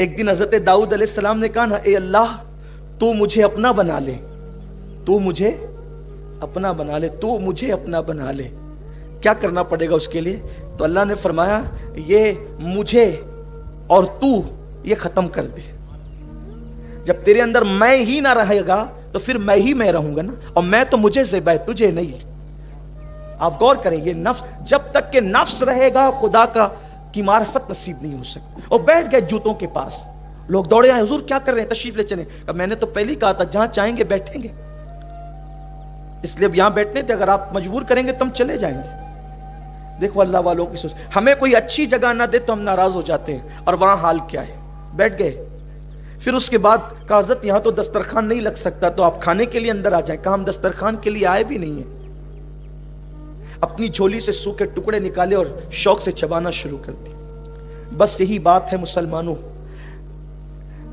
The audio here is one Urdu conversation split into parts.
ایک دن حضرت داؤد علیہ السلام نے کہا نا، اے اللہ تو مجھے اپنا بنا لے، تو مجھے اپنا بنا لے، تو مجھے اپنا بنا لے. کیا کرنا پڑے گا اس کے لیے؟ تو اللہ نے فرمایا یہ مجھے اور تو یہ ختم کر دے. جب تیرے اندر میں ہی نہ رہے گا تو پھر میں ہی میں رہوں گا نا، اور میں تو مجھے زیبا ہے، تجھے نہیں. آپ غور کریں، یہ نفس جب تک کہ نفس رہے گا خدا کی معرفت نصیب نہیں ہو سکتی. اور بیٹھ گئے جوتوں کے پاس، لوگ دوڑے آئے، حضور کیا کر رہے ہیں، تشریف لے چلیں. میں نے تو پہلے ہی کہا تھا جہاں چاہیں گے بیٹھیں گے، اس لیے اب یہاں بیٹھنے تھے، اگر آپ مجبور کریں گے تو ہم چلے جائیں گے. دیکھو اللہ والوں کی سوچ، ہمیں کوئی اچھی جگہ نہ دے تو ہم ناراض ہو جاتے ہیں، اور وہاں حال کیا ہے. بیٹھ گئے. پھر اس کے بعد کہا حضرت یہاں تو دسترخوان نہیں لگ سکتا، تو آپ کھانے کے لیے اندر آ جائیں. کہا ہم دسترخوان کے لیے آئے بھی نہیں ہیں. اپنی جھولی سے سوکھے ٹکڑے نکالے اور شوق سے چبانا شروع کر دی. بس یہی بات ہے مسلمانوں،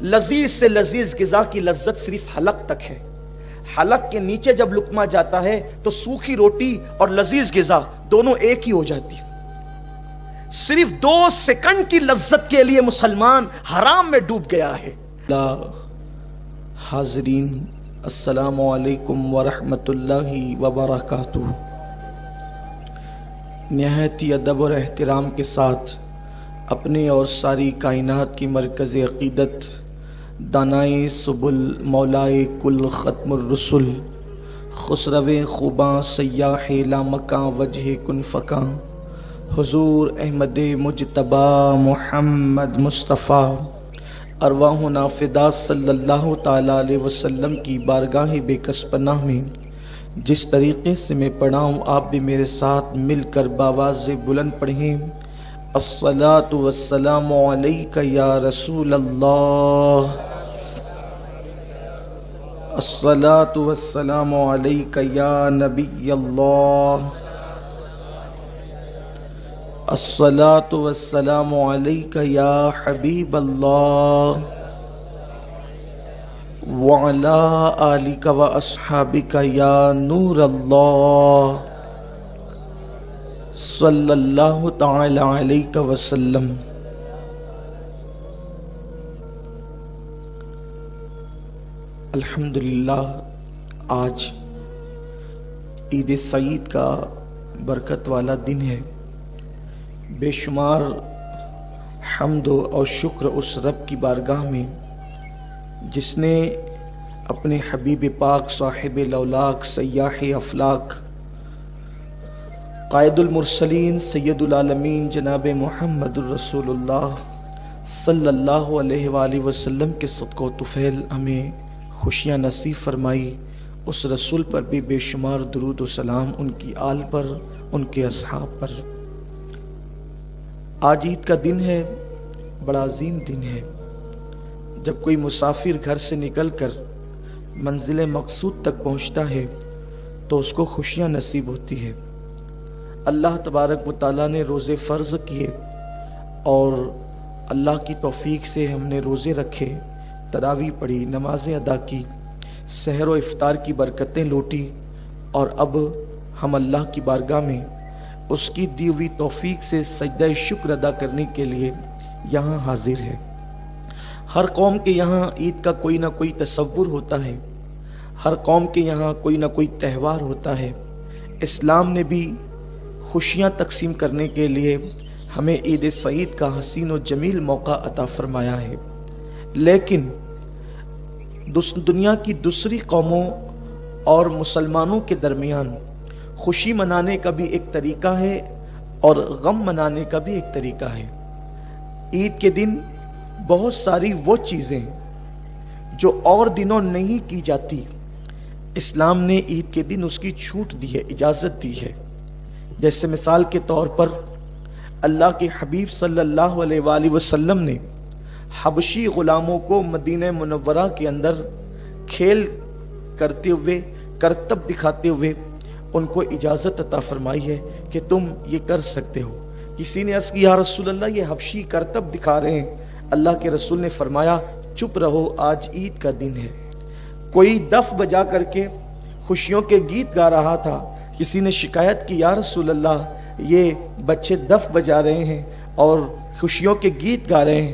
لذیذ سے لذیذ غذا کی لذت صرف حلق تک ہے. حلق کے نیچے جب لقمہ جاتا ہے تو سوکھی روٹی اور لذیذ غذا دونوں ایک ہی ہو جاتی. صرف 2 سیکنڈ کی لذت کے لیے مسلمان حرام میں ڈوب گیا ہے. حاضرین السلام علیکم ورحمۃ اللہ وبرکاتہ. نہایت ہی ادب اور احترام کے ساتھ اپنے اور ساری کائنات کی مرکز عقیدت دانائے سبل مولائے کل ختم الرسل خسرو خوباں سیاح لامکاں وجہ کن فکاں حضور احمد مجتبی محمد مصطفیٰ ارواحنا فدا صلی اللہ تعالیٰ علیہ وسلم کی بارگاہ بے کس پناہ میں جس طریقے سے میں پڑھا ہوں آپ بھی میرے ساتھ مل کر باواز بلند پڑھیں. الصلاۃ والسلام علیک یا رسول اللہ، الصلاۃ والسلام علیک یا نبی اللہ، الصلاۃ والسلام علیک یا حبیب اللہ، وعلی آلک و اصحابک یا نور اللہ، صلی اللہ تعالی علیہ وسلم. الحمدللہ آج عید سعید کا برکت والا دن ہے. بے شمار حمد اور شکر اس رب کی بارگاہ میں جس نے اپنے حبیب پاک صاحب لولاک سیاح افلاک قائد المرسلین سید العالمین جناب محمد الرسول اللہ صلی اللہ علیہ وآلہ وسلم کے صدقہ و طفیل ہمیں خوشیاں نصیب فرمائی. اس رسول پر بھی بے شمار درود و سلام، ان کی آل پر، ان کے اصحاب پر. آج عید کا دن ہے، بڑا عظیم دن ہے. جب کوئی مسافر گھر سے نکل کر منزل مقصود تک پہنچتا ہے تو اس کو خوشیاں نصیب ہوتی ہے. اللہ تبارک و تعالیٰ نے روزے فرض کیے اور اللہ کی توفیق سے ہم نے روزے رکھے، تراویح پڑھی، نمازیں ادا کی، سحر و افطار کی برکتیں لوٹی، اور اب ہم اللہ کی بارگاہ میں اس کی دی ہوئی توفیق سے سجدہ شکر ادا کرنے کے لیے یہاں حاضر ہے. ہر قوم کے یہاں عید کا کوئی نہ کوئی تصور ہوتا ہے، ہر قوم کے یہاں کوئی نہ کوئی تہوار ہوتا ہے. اسلام نے بھی خوشیاں تقسیم کرنے کے لیے ہمیں عید سعید کا حسین و جمیل موقع عطا فرمایا ہے. لیکن دنیا کی دوسری قوموں اور مسلمانوں کے درمیان خوشی منانے کا بھی ایک طریقہ ہے اور غم منانے کا بھی ایک طریقہ ہے. عید کے دن بہت ساری وہ چیزیں جو اور دنوں نہیں کی جاتی، اسلام نے عید کے دن اس کی چھوٹ دی ہے، اجازت دی ہے. جیسے مثال کے طور پر اللہ کے حبیب صلی اللہ علیہ وآلہ وسلم نے حبشی غلاموں کو مدینہ منورہ کے اندر کھیل کرتے ہوئے، کرتب دکھاتے ہوئے ان کو اجازت عطا فرمائی ہے کہ تم یہ کر سکتے ہو. کسی نے عرض کی یا رسول اللہ یہ حبشی کرتب دکھا رہے ہیں. اللہ کے رسول نے فرمایا چپ رہو، آج عید کا دن ہے. کوئی دف بجا کر کے خوشیوں کے گیت گا رہا تھا. کسی نے شکایت کی یا رسول اللہ یہ بچے دف بجا رہے ہیں اور خوشیوں کے گیت گا رہے ہیں.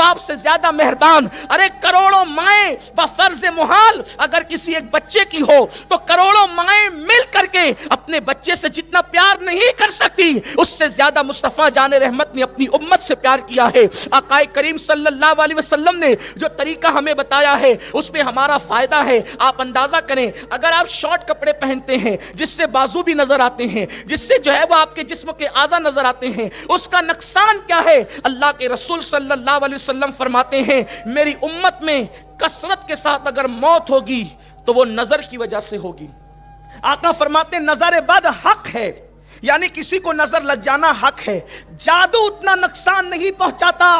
باپ سے زیادہ مہربان. ارے کروڑوں مائیں بفرض محال اگر کسی ایک بچے کی ہو تو کروڑوں مائیں مل کر کے اپنے بچے سے جتنا پیار نہیں کر سکتی اس سے زیادہ مصطفیٰ جان رحمت نے اپنی امت سے پیار کیا ہے. آقا کریم صلی اللہ علیہ وسلم نے جو طریقہ ہمیں بتایا ہے اس میں ہمارا فائدہ ہے. آپ اندازہ کریں اگر آپ شارٹ کپڑے پہنتے ہیں جس سے بازو بھی نظر آتے ہیں, جس سے جو ہے وہ آپ کے جسم کے اعضاء نظر آتے ہیں, اس کا نقصان کیا ہے؟ اللہ کے رسول صلی اللہ علیہ وسلم فرماتے ہیں میری امت میں کثرت کے ساتھ اگر موت ہوگی تو وہ نظر کی وجہ سے ہوگی. آقا فرماتے ہیں نظر بد حق ہے, یعنی کسی کو نظر لگ جانا حق ہے. جادو اتنا نقصان نہیں پہنچاتا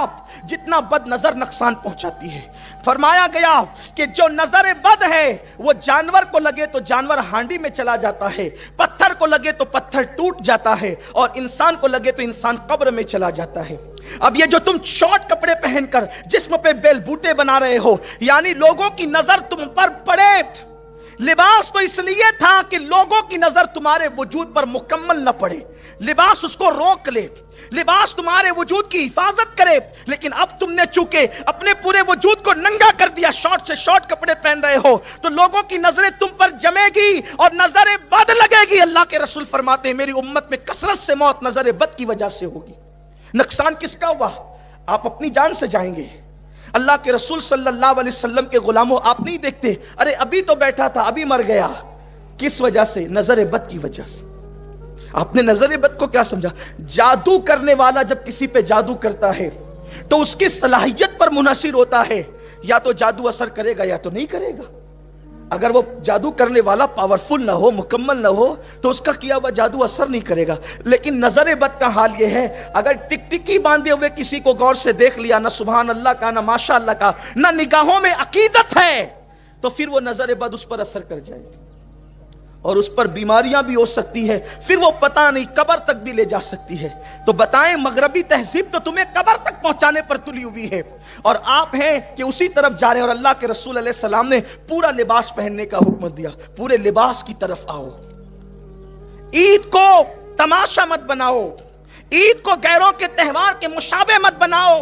جتنا بد نظر نقصان پہنچاتی ہے. فرمایا گیا کہ جو نظر بد ہے وہ جانور کو لگے تو جانور ہانڈی میں چلا جاتا ہے, پتھر کو لگے تو پتھر ٹوٹ جاتا ہے, اور انسان کو لگے تو انسان قبر میں چلا جاتا ہے. اب یہ جو تم شارٹ کپڑے پہن کر جسم پہ بیل بوٹے بنا رہے ہو, یعنی لوگوں کی نظر تم پر پڑے. لباس تو اس لیے تھا کہ لوگوں کی نظر تمہارے وجود پر مکمل نہ پڑے, لباس اس کو روک لے, لباس تمہارے وجود کی حفاظت کرے. لیکن اب تم نے چونکہ اپنے پورے وجود کو ننگا کر دیا, شارٹ سے شارٹ کپڑے پہن رہے ہو, تو لوگوں کی نظریں تم پر جمے گی اور نظر بد لگے گی. اللہ کے رسول فرماتے ہیں میری امت میں کثرت سے موت نظر بد کی وجہ سے ہوگی. نقصان کس کا ہوا؟ آپ اپنی جان سے جائیں گے. اللہ کے رسول صلی اللہ علیہ وسلم کے غلاموں آپ نہیں دیکھتے ارے ابھی تو بیٹھا تھا ابھی مر گیا, کس وجہ سے؟ نظر بد کی وجہ سے. آپ نے نظر بد کو کیا سمجھا؟ جادو کرنے والا جب کسی پہ جادو کرتا ہے تو اس کی صلاحیت پر منحصر ہوتا ہے, یا تو جادو اثر کرے گا یا تو نہیں کرے گا. اگر وہ جادو کرنے والا پاورفل نہ ہو, مکمل نہ ہو, تو اس کا کیا ہوا جادو اثر نہیں کرے گا. لیکن نظر بد کا حال یہ ہے اگر ٹکٹکی باندھے ہوئے کسی کو غور سے دیکھ لیا, نہ سبحان اللہ کا نہ ماشاء اللہ کا, نہ نگاہوں میں عقیدت ہے, تو پھر وہ نظر بد اس پر اثر کر جائے گی اور اس پر بیماریاں بھی ہو سکتی ہے. پھر وہ پتہ نہیں قبر تک بھی لے جا سکتی ہے. تو بتائیں مغربی تہذیب تو تمہیں قبر تک پہنچانے پر تلی ہوئی ہے, اور آپ ہیں کہ اسی طرف جا رہے ہیں. اور اللہ کے رسول علیہ السلام نے پورا لباس پہننے کا حکم دیا, پورے لباس کی طرف آؤ. عید کو تماشا مت بناؤ, عید کو غیروں کے تہوار کے مشابہ مت بناؤ.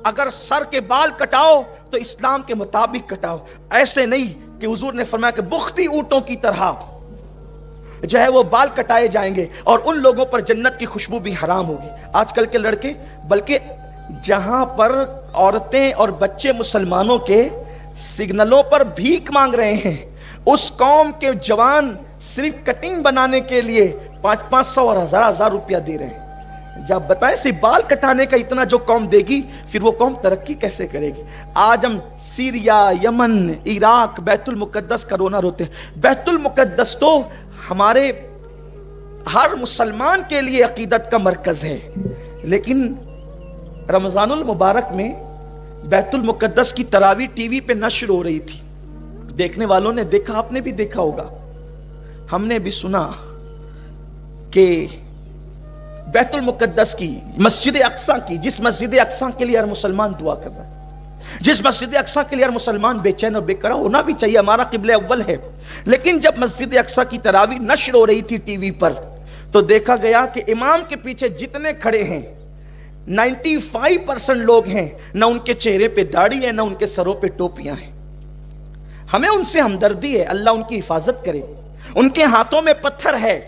اگر سر کے بال کٹاؤ تو اسلام کے مطابق کٹاؤ, ایسے نہیں کہ حضور نے فرمایا کہ بختی اونٹوں کی طرح جو ہے وہ بال کٹائے جائیں گے اور ان لوگوں پر جنت کی خوشبو بھی حرام ہوگی. آج کل کے لڑکے, بلکہ جہاں پر عورتیں اور بچے مسلمانوں کے سگنلوں پر بھیک مانگ رہے ہیں, اس قوم کے جوان صرف کٹنگ بنانے کے لیے 500 اور 1000 روپیہ دے رہے ہیں. جب بتائیں صرف بال کٹانے کا اتنا جو قوم دے گی, پھر وہ قوم ترقی کیسے کرے گی؟ آج ہم سیریا, یمن, عراق, بیت المقدس کا رونا روتے ہیں. بیت المقدس تو ہمارے ہر مسلمان کے لیے عقیدت کا مرکز ہے, لیکن رمضان المبارک میں بیت المقدس کی تراویح ٹی وی پہ نشر ہو رہی تھی. دیکھنے والوں نے دیکھا, آپ نے بھی دیکھا ہوگا, ہم نے بھی سنا کہ بیت المقدس کی, مسجد اقصی کی, جس مسجد اقصی کے لیے ہر مسلمان دعا کر رہا ہے, جس مسجد اقصی کے لیے ہر مسلمان بے چین اور بے قرار ہونا بھی چاہیے, ہمارا قبلہ اول ہے. لیکن جب مسجد اقصی کی تراویح نشر ہو رہی تھی ٹی وی پر, تو دیکھا گیا کہ امام کے پیچھے جتنے کھڑے ہیں 95% لوگ ہیں, نہ ان کے چہرے پہ داڑھی ہے, نہ ان کے سروں پہ ٹوپیاں ہیں. ہمیں ان سے ہمدردی ہے, اللہ ان کی حفاظت کرے. ان کے ہاتھوں میں پتھر ہے,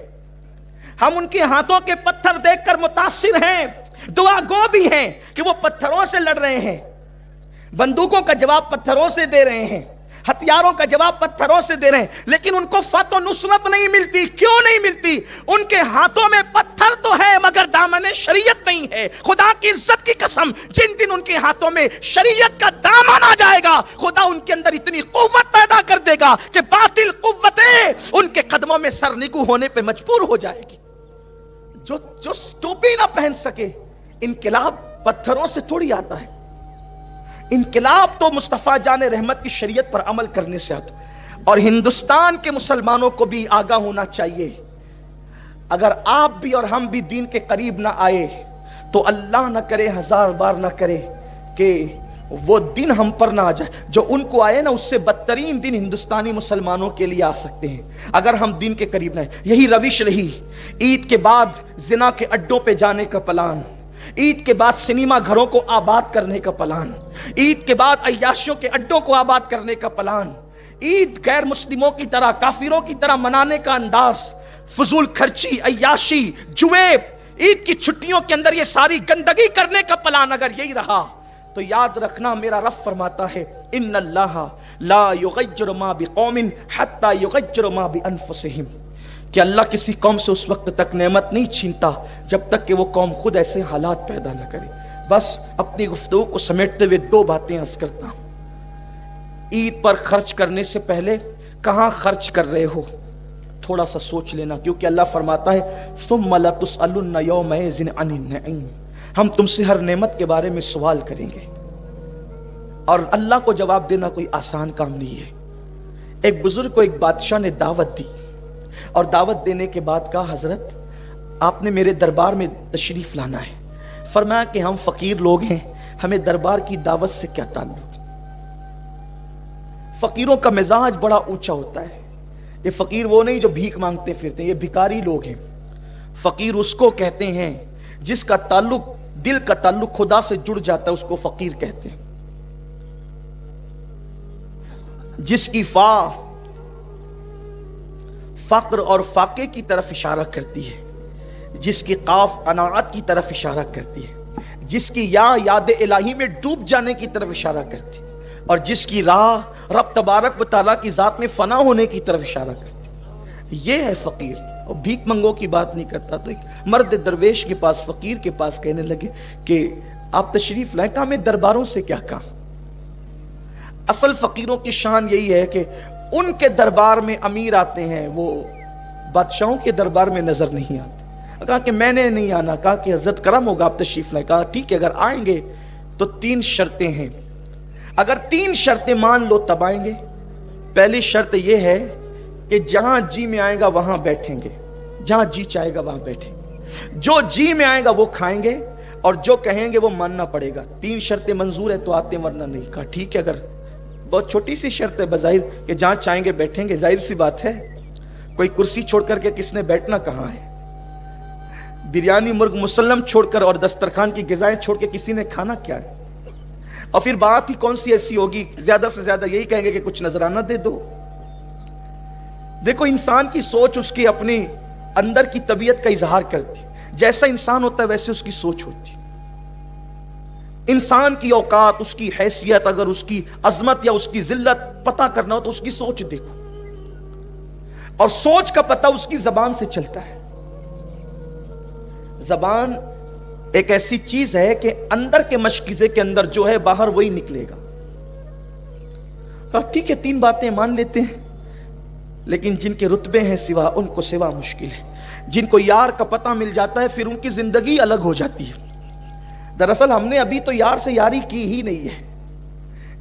ہم ان کے ہاتھوں کے پتھر دیکھ کر متاثر ہیں, دعا گو بھی ہیں کہ وہ پتھروں سے لڑ رہے ہیں, بندوقوں کا جواب پتھروں سے دے رہے ہیں, ہتھیاروں کا جواب پتھروں سے دے رہے ہیں, لیکن ان کو فتح و نصرت نہیں ملتی. کیوں نہیں ملتی؟ ان کے ہاتھوں میں پتھر تو ہے مگر دامن شریعت نہیں ہے. خدا کی عزت کی قسم, جن دن ان کے ہاتھوں میں شریعت کا دامن آ جائے گا, خدا ان کے اندر اتنی قوت پیدا کر دے گا کہ باطل قوتیں ان کے قدموں میں سرنگو ہونے پہ مجبور ہو جائے گی. جو ٹوپی نہ پہن سکے, انقلاب پتھروں سے تھوڑی آتا ہے. انقلاب تو مصطفیٰ جان رحمت کی شریعت پر عمل کرنے سے آتا. اور ہندوستان کے مسلمانوں کو بھی آگاہ ہونا چاہیے, اگر آپ بھی اور ہم بھی دین کے قریب نہ آئے تو اللہ نہ کرے, 1000 بار نہ کرے کہ وہ دن ہم پر نہ آ جائے جو ان کو آئے نا, اس سے بدترین دن ہندوستانی مسلمانوں کے لیے آ سکتے ہیں اگر ہم دین کے قریب نہ آئے. یہی روش رہی عید کے بعد زنا کے اڈوں پہ جانے کا پلان, عید کے بعد سنیما گھروں کو آباد کرنے کا پلان، عید کے بعد عیاشیوں کے اڈوں کو آباد کرنے کا پلان، عید غیر مسلموں کی طرح کافروں کی طرح منانے کا انداز، فضول خرچی، عیاشی، جوے، عید کی چھٹیوں کے اندر یہ ساری گندگی کرنے کا پلان اگر یہی رہا تو یاد رکھنا میرا رب فرماتا ہے ان اللہ لا یغیر ما بقوم حتی یغیر ما بانفسہم، کہ اللہ کسی قوم سے اس وقت تک نعمت نہیں چھینتا جب تک کہ وہ قوم خود ایسے حالات پیدا نہ کرے۔ بس اپنی گفتگو کو سمیٹتے ہوئے دو باتیں عرض کرتا ہوں۔ عید پر خرچ کرنے سے پہلے کہاں خرچ کر رہے ہو تھوڑا سا سوچ لینا، کیونکہ اللہ فرماتا ہے ثم لتسألن یومئذ عن النعیم، ہم تم سے ہر نعمت کے بارے میں سوال کریں گے، اور اللہ کو جواب دینا کوئی آسان کام نہیں ہے۔ ایک بزرگ کو ایک بادشاہ نے دعوت دی، اور دعوت دینے کے بعد کہا حضرت آپ نے میرے دربار میں تشریف لانا ہے۔ فرمایا کہ ہم فقیر لوگ ہیں، ہمیں دربار کی دعوت سے کیا تعلق۔ فقیروں کا مزاج بڑا اونچا ہوتا ہے، یہ فقیر وہ نہیں جو بھیک مانگتے پھرتے ہیں، یہ بھکاری لوگ ہیں۔ فقیر اس کو کہتے ہیں جس کا تعلق، دل کا تعلق خدا سے جڑ جاتا ہے، اس کو فقیر کہتے ہیں۔ جس کی فا فقر اور فاقے کی طرف اشارہ کرتی ہے، جس کی قاف قناعت کی طرف اشارہ کرتی ہے، جس کی یا یاد الہی میں ڈوب جانے کی طرف اشارہ کرتی ہے، اور جس کی راہ رب تبارک و تعالیٰ کی ذات میں فنا ہونے کی طرف اشارہ کرتی ہے، یہ ہے فقیر۔ اور بھیک منگوں کی بات نہیں کرتا۔ تو ایک مرد درویش کے پاس، فقیر کے پاس کہنے لگے کہ آپ تشریف لائیں۔ کہا میں درباروں سے کیا کام۔ اصل فقیروں کی شان یہی ہے کہ ان کے دربار میں امیر آتے ہیں، وہ بادشاہوں کے دربار میں نظر نہیں آتے۔ کہا کہ میں نے نہیں آنا۔ کہا کہ حضرت کرم ہوگا آپ تشریف لائیں۔ کہا ٹھیک ہے، اگر آئیں گے تو 3 شرطیں ہیں، اگر 3 شرطیں مان لو تب آئیں گے۔ پہلی شرط یہ ہے کہ جہاں جی میں آئے گا وہاں بیٹھیں گے، جہاں جی چاہے گا وہاں بیٹھیں گے، جو جی میں آئے گا وہ کھائیں گے، اور جو کہیں گے وہ ماننا پڑے گا۔ 3 شرطیں منظور ہے تو آتے، ورنہ نہیں۔ کہا ٹھیک ہے، اگر بہت چھوٹی سی شرط ہے بظاہر کہ جہاں چاہیں گے بیٹھیں گے، ظاہر سی بات ہے، کوئی کرسی چھوڑ کر کے کس نے بیٹھنا کہاں ہے؟ بریانی مرغ مسلم چھوڑ کر اور دسترخوان کی غذائیں چھوڑ کے کسی نے کھانا کیا ہے؟ اور پھر بات ہی کون سی ایسی ہوگی، زیادہ سے زیادہ یہی کہیں گے کہ کچھ نذرانہ دے دو۔ دیکھو انسان کی سوچ اس کی اپنی اندر کی طبیعت کا اظہار کرتی، جیسا انسان ہوتا ہے ویسے اس کی سوچ ہوتی۔ انسان کی اوقات، اس کی حیثیت، اگر اس کی عظمت یا اس کی ذلت پتہ کرنا ہو تو اس کی سوچ دیکھو، اور سوچ کا پتہ اس کی زبان سے چلتا ہے۔ زبان ایک ایسی چیز ہے کہ اندر کے مشکیزے کے اندر جو ہے باہر وہی نکلے گا۔ ٹھیک ہے 3 باتیں مان لیتے ہیں، لیکن جن کے رتبے ہیں سوا، ان کو سوا مشکل ہے۔ جن کو یار کا پتہ مل جاتا ہے پھر ان کی زندگی الگ ہو جاتی ہے۔ دراصل ہم نے ابھی تو یار سے یاری کی ہی نہیں ہے۔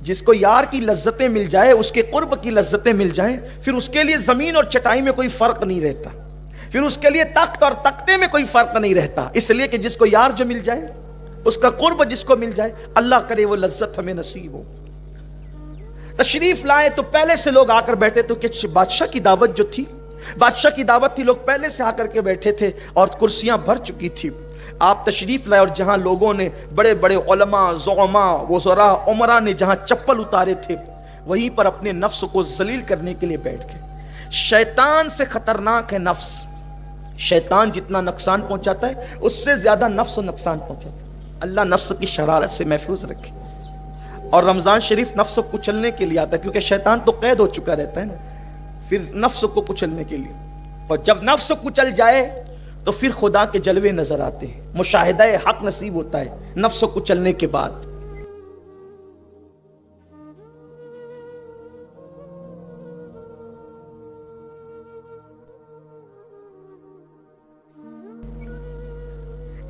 جس کو یار کی لذتیں مل جائے، اس کے قرب کی لذتیں مل جائیں، پھر اس کے لیے زمین اور چٹائی میں کوئی فرق نہیں رہتا، پھر اس کے لیے تخت اور تختے میں کوئی فرق نہیں رہتا، اس لیے کہ جس کو یار جو مل جائے، اس کا قرب جس کو مل جائے، اللہ کرے وہ لذت ہمیں نصیب ہو۔ تشریف لائے تو پہلے سے لوگ آ کر بیٹھے، تو کہ بادشاہ کی دعوت جو تھی، بادشاہ کی دعوت تھی، لوگ پہلے سے آ کر کے بیٹھے تھے اور کرسیاں بھر چکی تھی۔ آپ تشریف لائے اور جہاں لوگوں نے، بڑے بڑے علماء، زعماء، وزراء، عمراء نے جہاں چپل اتارے تھے، وہیں پر اپنے نفس کو ذلیل کرنے کے لیے بیٹھ گئے۔ شیطان سے خطرناک ہے نفس۔ شیطان جتنا نقصان پہنچاتا ہے اس سے زیادہ نفس نقصان پہنچاتا ہے۔ اللہ نفس کی شرارت سے محفوظ رکھے۔ اور رمضان شریف نفس کو کچلنے کے لیے آتا ہے، کیونکہ شیطان تو قید ہو چکا رہتا ہے نا، پھر نفس کو کچلنے کے لیے۔ اور جب نفس کچل جائے تو پھر خدا کے جلوے نظر آتے ہیں، مشاہدہ حق نصیب ہوتا ہے نفس کو کچلنے کے بعد۔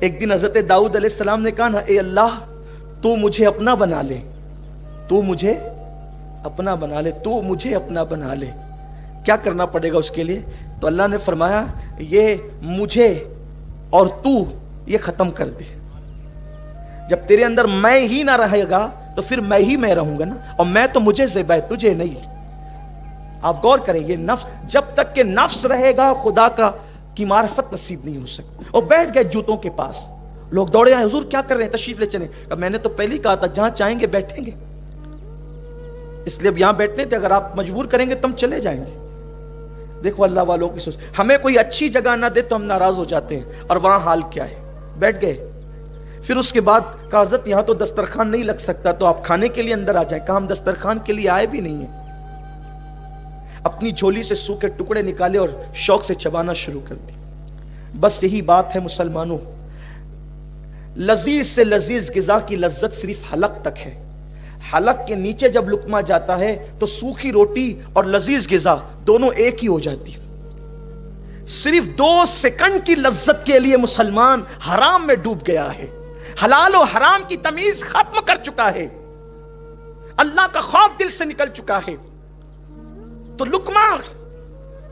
ایک دن حضرت داؤد علیہ السلام نے کہا نا، اے اللہ تو مجھے اپنا بنا لے، تو مجھے اپنا بنا لے، تو مجھے اپنا بنا لے۔ کیا کرنا پڑے گا اس کے لیے؟ تو اللہ نے فرمایا یہ مجھے اور تو یہ ختم کر دے۔ جب تیرے اندر میں ہی نہ رہے گا تو پھر میں ہی میں رہوں گا نا، اور میں تو مجھے زیبا ہے، تجھے نہیں۔ آپ غور کریں، یہ نفس، جب تک کہ نفس رہے گا خدا کا کی معرفت نصیب نہیں ہو سکتی۔ اور بیٹھ گئے جوتوں کے پاس، لوگ دوڑے آئے, حضور کیا کر رہے ہیں, تشریف لے چلیں. میں نے تو پہلے ہی کہا تھا جہاں چاہیں گے بیٹھیں گے, اس لیے اب یہاں بیٹھنے تھے, اگر آپ مجبور کریں گے تو ہم چلے جائیں گے. دیکھو اللہ والوں کی سوچ, ہمیں کوئی اچھی جگہ نہ دے تو ہم ناراض ہو جاتے ہیں, اور وہاں حال کیا ہے, بیٹھ گئے. پھر اس کے بعد کہا حضرت یہاں تو دسترخوان نہیں لگ سکتا, تو آپ کھانے کے لیے اندر آ جائیں. کہا ہم دسترخوان کے لیے آئے بھی نہیں ہیں. اپنی جھولی سے سوکھے ٹکڑے نکالے اور شوق سے چبانا شروع کر دی. بس یہی بات ہے مسلمانوں, لذیذ سے لذیذ غذا کی لذت صرف حلق تک ہے. حلق کے نیچے جب لقمہ جاتا ہے تو سوکھی روٹی اور لذیذ غذا دونوں ایک ہی ہو جاتی. صرف 2 سیکنڈ کی لذت کے لیے مسلمان حرام میں ڈوب گیا ہے, حلال و حرام کی تمیز ختم کر چکا ہے, اللہ کا خوف دل سے نکل چکا ہے. تو لقمہ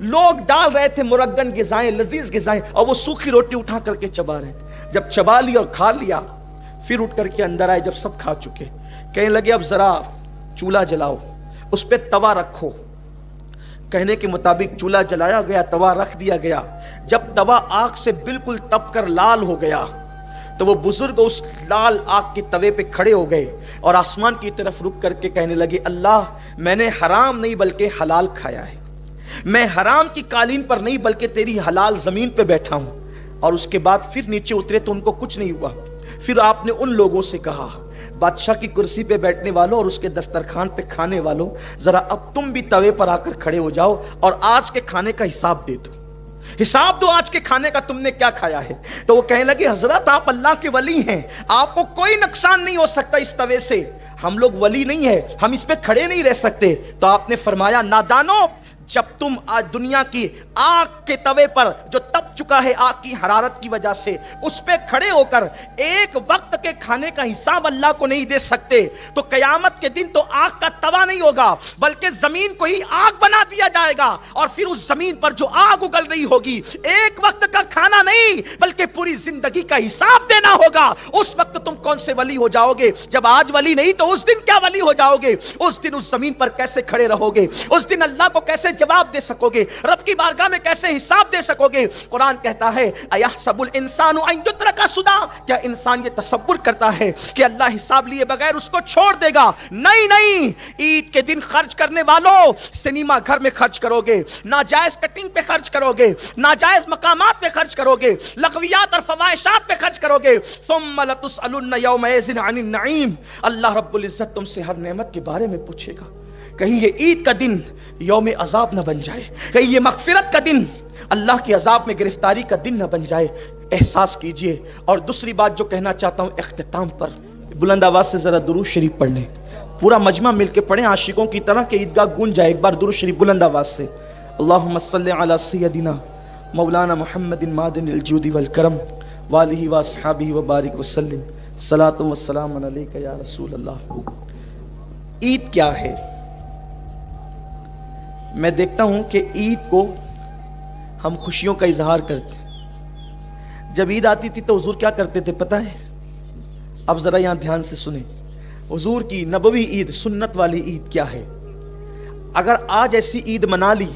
لوگ ڈال رہے تھے مرگن غذائیں, لذیذ غذائیں, اور وہ سوکھی روٹی اٹھا کر کے چبا رہے تھے. جب چبا لیا اور کھا لیا, پھر اٹھ کر کے اندر آئے. جب سب کھا چکے, کہنے لگے اب ذرا چولہا جلاؤ, اس پہ توا رکھو. کہنے کے مطابق چولہا جلایا گیا, توا رکھ دیا گیا. جب توا آگ سے بالکل تپ کر لال ہو گیا تو وہ بزرگ اس لال آگ کے توے پہ کھڑے ہو گئے اور آسمان کی طرف رک کر کے کہنے لگے اللہ, میں نے حرام نہیں بلکہ حلال کھایا ہے. میں حرام کی قالین پر نہیں بلکہ تیری حلال زمین پہ بیٹھا ہوں. اور اس کے بعد پھر نیچے اترے تو ان کو کچھ نہیں ہوا. پھر آپ نے ان لوگوں سے کہا, بادشاہ کی کرسی پہ بیٹھنے والوں اور اس کے دسترخوان پہ کھانے والوں, ذرا اب تم بھی توے پر آ کر کھڑے ہو جاؤ اور آج کے کھانے کا حساب دے دو. حساب دو آج کے کھانے کا, تم نے کیا کھایا ہے. تو وہ کہنے لگے حضرت آپ اللہ کے ولی ہیں, آپ کو کوئی نقصان نہیں ہو سکتا اس توے سے. ہم لوگ ولی نہیں ہیں, ہم اس پہ کھڑے نہیں رہ سکتے. تو آپ نے فرمایا نادانو, جب تم آج دنیا کی آگ کے توے پر جو تپ چکا ہے آگ کی حرارت کی وجہ سے, اس پہ کھڑے ہو کر ایک وقت کے کھانے کا حساب اللہ کو نہیں دے سکتے, تو قیامت کے دن تو آگ کا توا نہیں ہوگا بلکہ زمین کو ہی آگ بنا دیا جائے گا. اور پھر اس زمین پر جو آگ اگل رہی ہوگی, ایک وقت کا کھانا نہیں بلکہ پوری زندگی کا حساب دینا ہوگا. اس وقت تم کون سے ولی ہو جاؤ گے؟ جب آج ولی نہیں تو اس دن کیا ولی ہو جاؤ گے؟ اس دن اس زمین پر کیسے کھڑے رہو گے؟ اس دن اللہ کو کیسے جواب دے سکو گے؟ رب کی بارگاہ میں کیسے حساب دے سکو گے؟ قرآن کہتا ہے ایحسب الانسان ان یترک سدی, کیا انسان یہ تصور کرتا ہے کہ اللہ حساب لیے بغیر اس کو چھوڑ دے گا؟ نہیں نہیں. عید کے دن خرچ کرنے والوں, سنیما گھر میں خرچ کرو گے, ناجائز کٹنگ پہ خرچ کرو گے, ناجائز مقامات پہ خرچ کرو گے, لغویات اور فواحشات پہ خرچ کرو گے. ثم لتسألن یومئذ عن النعیم, اللہ رب العزت تم سے ہر نعمت کے بارے میں پوچھے گا. کہیں یہ عید کا دن یوم عذاب نہ بن جائے, کہیں یہ مغفرت کا دن اللہ کی عذاب میں گرفتاری کا دن نہ بن جائے. احساس کیجئے. اور دوسری بات جو کہنا چاہتا ہوں اختتام پر, بلند آواز سے ذرا درود شریف پڑھ لیں, پورا مجمع مل کے پڑھیں عاشقوں کی طرح کہ عیدگاہ گونج جائے. ایک بار درود شریف بلند آواز سے. اللہم صلی علی سیدنا مولانا محمد معدن الجود والکرم والہ واصحابہ وبارک وسلم. صلاۃ و سلام علیک یا رسول اللہ. عید کیا ہے؟ میں دیکھتا ہوں کہ عید کو ہم خوشیوں کا اظہار کرتے ہیں. جب عید آتی تھی تو حضور کیا کرتے تھے پتہ ہے؟ اب ذرا یہاں دھیان سے سنیں. حضور کی نبوی عید, سنت والی عید کیا ہے؟ اگر آج ایسی عید منا لی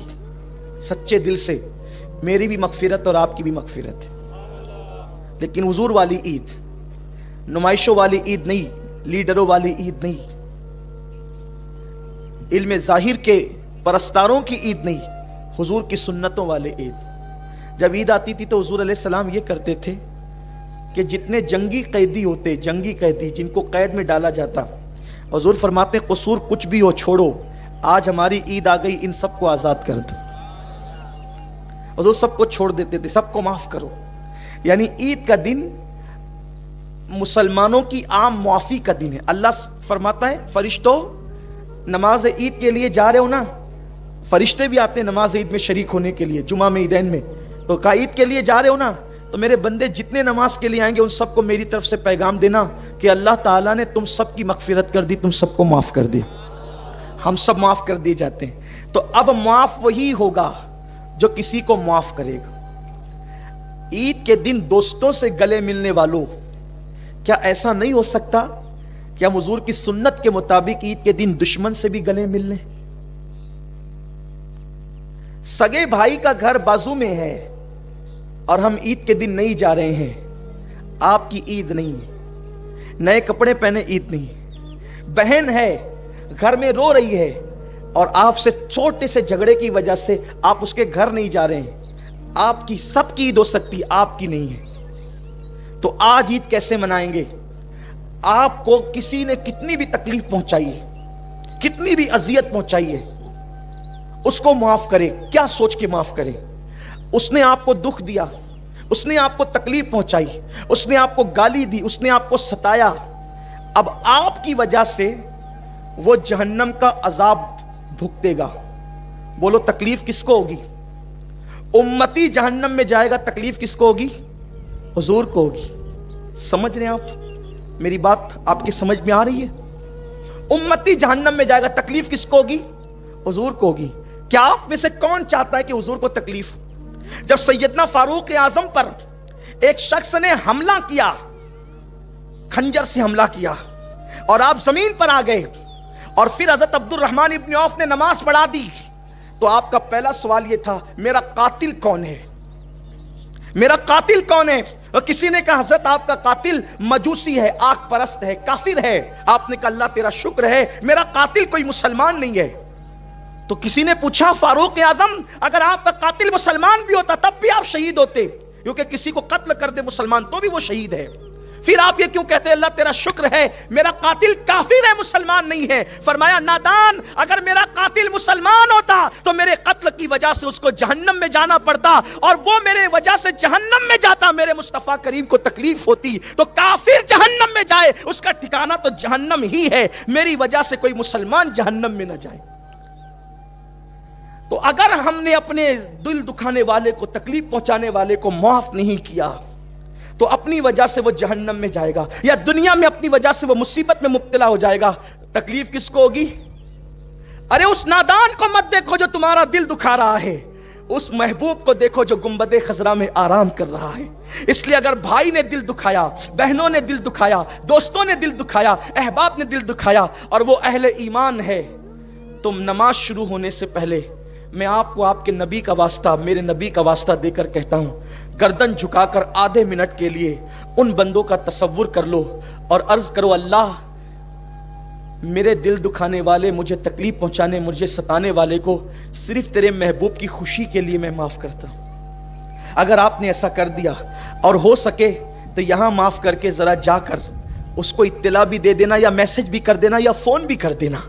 سچے دل سے, میری بھی مغفرت اور آپ کی بھی مغفرت ہے. لیکن حضور والی عید, نمائشوں والی عید نہیں, لیڈروں والی عید نہیں, علم ظاہر کے پرستاروں کی عید نہیں, حضور کی سنتوں والے عید. جب عید آتی تھی تو حضور علیہ السلام یہ کرتے تھے کہ جتنے جنگی قیدی ہوتے, جنگی قیدی جن کو قید میں ڈالا جاتا, حضور فرماتے قصور کچھ بھی ہو چھوڑو, آج ہماری عید آ گئی, ان سب کو آزاد کر دو. حضور سب کو چھوڑ دیتے تھے, سب کو معاف کرو. یعنی عید کا دن مسلمانوں کی عام معافی کا دن ہے. اللہ فرماتا ہے فرشتوں نماز عید کے لیے جا رہے ہو نا, فرشتے بھی آتے ہیں نماز عید میں شریک ہونے کے لیے, جمعہ میں عیدین میں. تو کہا عید کے لیے جا رہے ہو نا, تو میرے بندے جتنے نماز کے لیے آئیں گے ان سب کو میری طرف سے پیغام دینا کہ اللہ تعالیٰ نے تم سب کی مغفرت کر دی, تم سب کو معاف کر دیا. ہم سب معاف کر دیے جاتے ہیں. تو اب معاف وہی ہوگا جو کسی کو معاف کرے گا. عید کے دن دوستوں سے گلے ملنے والوں, کیا ایسا نہیں ہو سکتا کہ ہم حضور کی سنت کے مطابق عید کے دن دشمن سے بھی گلے مل لیں؟ سگے بھائی کا گھر بازو میں ہے اور ہم عید کے دن نہیں جا رہے ہیں, آپ کی عید نہیں ہے، نئے کپڑے پہنے عید نہیں ہے، بہن ہے گھر میں رو رہی ہے اور آپ سے چھوٹے سے جھگڑے کی وجہ سے آپ اس کے گھر نہیں جا رہے ہیں، آپ کی سب کی عید ہو سکتی، آپ کی نہیں ہے، تو آج عید کیسے منائیں گے؟ آپ کو کسی نے کتنی بھی تکلیف پہنچائی ہے، کتنی بھی اذیت پہنچائی ہے، اس کو معاف کریں۔ کیا سوچ کے معاف کریں؟ اس نے آپ کو دکھ دیا، اس نے آپ کو تکلیف پہنچائی، اس نے آپ کو گالی دی، اس نے آپ کو ستایا، اب آپ کی وجہ سے وہ جہنم کا عذاب بھگتے گا۔ بولو تکلیف کس کو ہوگی؟ امتی جہنم میں جائے گا، تکلیف کس کو ہوگی؟ حضور کو ہوگی۔ سمجھ رہے ہیں آپ؟ میری بات آپ کی سمجھ میں آ رہی ہے؟ امتی جہنم میں جائے گا، تکلیف کس کو ہوگی؟ حضور کو ہوگی۔ کیا آپ میں سے کون چاہتا ہے کہ حضور کو تکلیف ہو؟ جب سیدنا فاروق اعظم پر ایک شخص نے حملہ کیا، خنجر سے حملہ کیا، اور آپ زمین پر آ گئے، اور پھر حضرت عبد الرحمن ابن عوف نے نماز پڑھا دی، تو آپ کا پہلا سوال یہ تھا میرا قاتل کون ہے؟ میرا قاتل کون ہے؟ اور کسی نے کہا حضرت آپ کا قاتل مجوسی ہے، آگ پرست ہے، کافر ہے۔ آپ نے کہا اللہ تیرا شکر ہے میرا قاتل کوئی مسلمان نہیں ہے۔ تو کسی نے پوچھا فاروق اعظم اگر آپ کا قاتل مسلمان بھی ہوتا تب بھی آپ شہید ہوتے، کیونکہ کسی کو قتل کر دے مسلمان تو بھی وہ شہید ہے، پھر آپ یہ کیوں کہتے ہیں اللہ تیرا شکر ہے میرا قاتل کافر ہے مسلمان نہیں ہے؟ فرمایا نادان، اگر میرا قاتل مسلمان ہوتا تو میرے قتل کی وجہ سے اس کو جہنم میں جانا پڑتا، اور وہ میرے وجہ سے جہنم میں جاتا، میرے مصطفیٰ کریم کو تکلیف ہوتی۔ تو کافر جہنم میں جائے اس کا ٹھکانہ تو جہنم ہی ہے، میری وجہ سے کوئی مسلمان جہنم میں نہ جائے۔ تو اگر ہم نے اپنے دل دکھانے والے کو، تکلیف پہنچانے والے کو معاف نہیں کیا تو اپنی وجہ سے وہ جہنم میں جائے گا، یا دنیا میں اپنی وجہ سے وہ مصیبت میں مبتلا ہو جائے گا۔ تکلیف کس کو ہوگی؟ ارے اس نادان کو مت دیکھو جو تمہارا دل دکھا رہا ہے، اس محبوب کو دیکھو جو گنبد خضرا میں آرام کر رہا ہے۔ اس لیے اگر بھائی نے دل دکھایا، بہنوں نے دل دکھایا، دوستوں نے دل دکھایا، احباب نے دل دکھایا، اور وہ اہل ایمان ہے، تم نماز شروع ہونے سے پہلے میں آپ کو آپ کے نبی کا واسطہ، میرے نبی کا واسطہ دے کر کہتا ہوں، گردن جھکا کر آدھے منٹ کے لیے ان بندوں کا تصور کر لو اور عرض کرو اللہ میرے دل دکھانے والے، مجھے تکلیف پہنچانے، مجھے ستانے والے کو صرف تیرے محبوب کی خوشی کے لیے میں معاف کرتا ہوں۔ اگر آپ نے ایسا کر دیا، اور ہو سکے تو یہاں معاف کر کے ذرا جا کر اس کو اطلاع بھی دے دینا، یا میسج بھی کر دینا، یا فون بھی کر دینا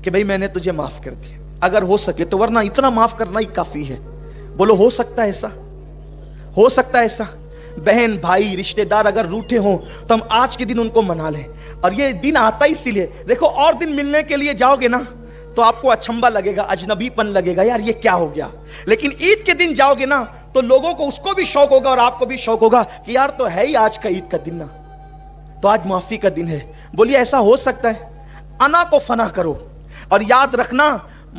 کہ بھئی میں نے تجھے معاف کر دیا، اگر ہو سکے تو، ورنہ اتنا معاف کرنا ہی کافی ہے۔ بولو ہو سکتا ہے ایسا؟ ہو سکتا ہے ایسا؟ بہن بھائی رشتہ دار اگر روٹھے ہوں تو ہم آج کے دن ان کو منا لیں، اور یہ دن آتا ہی اسی لیے، دیکھو اور دن ملنے کے لیے جاؤ گے نا تو آپ کو اچھمبا لگے گا، اجنبی پن لگے گا، یار یہ کیا ہو گیا، لیکن عید کے دن جاؤ گے نا تو لوگوں کو، اس کو بھی شوق ہوگا اور آپ کو بھی شوق ہوگا کہ یار تو ہے ہی آج کا عید کا دن نا، تو آج معافی کا دن ہے۔ بولیے ایسا ہو سکتا ہے؟ انا کو فنا کرو، اور یاد رکھنا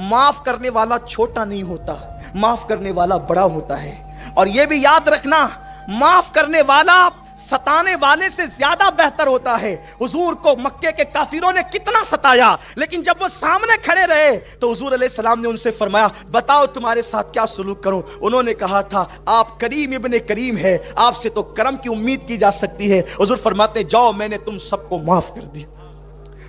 معاف کرنے والا چھوٹا نہیں ہوتا، معاف کرنے والا بڑا ہوتا ہے، اور یہ بھی یاد رکھنا معاف کرنے والا ستانے والے سے زیادہ بہتر ہوتا ہے۔ حضور کو مکے کے کافروں نے کتنا ستایا، لیکن جب وہ سامنے کھڑے رہے تو حضور علیہ السلام نے ان سے فرمایا بتاؤ تمہارے ساتھ کیا سلوک کروں؟ انہوں نے کہا تھا آپ کریم ابن کریم ہے، آپ سے تو کرم کی امید کی جا سکتی ہے۔ حضور فرماتے جاؤ میں نے تم سب کو معاف کر دیا۔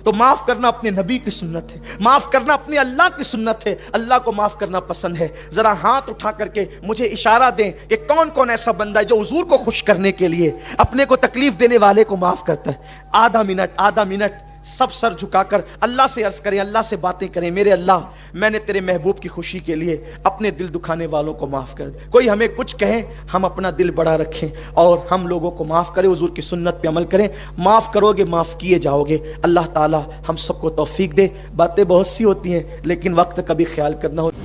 تو معاف کرنا اپنے نبی کی سنت ہے، معاف کرنا اپنے اللہ کی سنت ہے، اللہ کو معاف کرنا پسند ہے۔ ذرا ہاتھ اٹھا کر کے مجھے اشارہ دیں کہ کون کون ایسا بندہ ہے جو حضور کو خوش کرنے کے لیے اپنے کو تکلیف دینے والے کو معاف کرتا ہے۔ آدھا منٹ سب سر جھکا کر اللہ سے عرض کریں، اللہ سے باتیں کریں، میرے اللہ میں نے تیرے محبوب کی خوشی کے لیے اپنے دل دکھانے والوں کو معاف کر دے۔ کوئی ہمیں کچھ کہیں ہم اپنا دل بڑا رکھیں اور ہم لوگوں کو معاف کریں، حضور کی سنت پہ عمل کریں۔ معاف کرو گے معاف کیے جاؤ گے۔ اللہ تعالی ہم سب کو توفیق دے۔ باتیں بہت سی ہوتی ہیں لیکن وقت کا بھی خیال کرنا ہوتا ہے۔